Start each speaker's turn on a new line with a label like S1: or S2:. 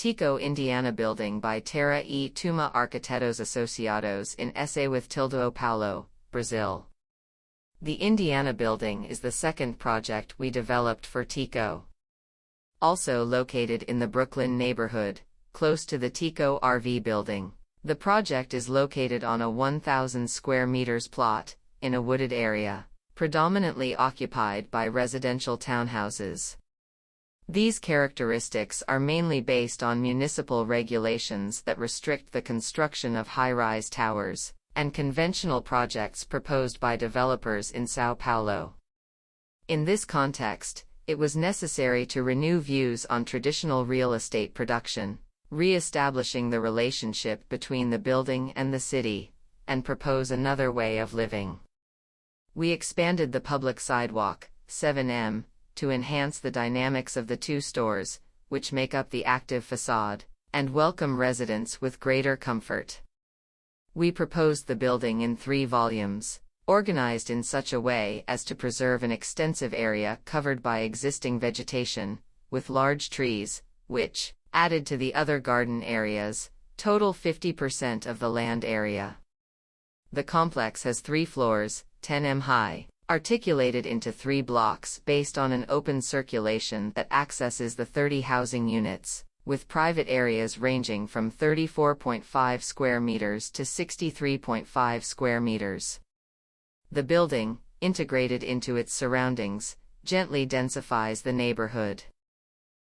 S1: TiCO Indiana Building by Terra e Tuma Arquitetos Associados in SA with São Paulo, Brazil. The Indiana Building is the second project we developed for TiCO. Also located in the Brooklin neighborhood, close to the TiCO RV Building. The project is located on a 1,000 square meters plot, in a wooded area, predominantly occupied by residential townhouses. These characteristics are mainly based on municipal regulations that restrict the construction of high-rise towers, and conventional projects proposed by developers in São Paulo. In this context, it was necessary to renew views on traditional real estate production, re-establishing the relationship between the building and the city, and propose another way of living. We expanded the public sidewalk, 7m, to enhance the dynamics of the two stores, which make up the active facade, and welcome residents with greater comfort. We proposed the building in 3 volumes, organized in such a way as to preserve an extensive area covered by existing vegetation, with large trees, which, added to the other garden areas, total 50% of the land area. The complex has 3 floors, 10m high, articulated into 3 blocks based on an open circulation that accesses the 30 housing units, with private areas ranging from 34.5 square meters to 63.5 square meters. The building, integrated into its surroundings, gently densifies the neighborhood.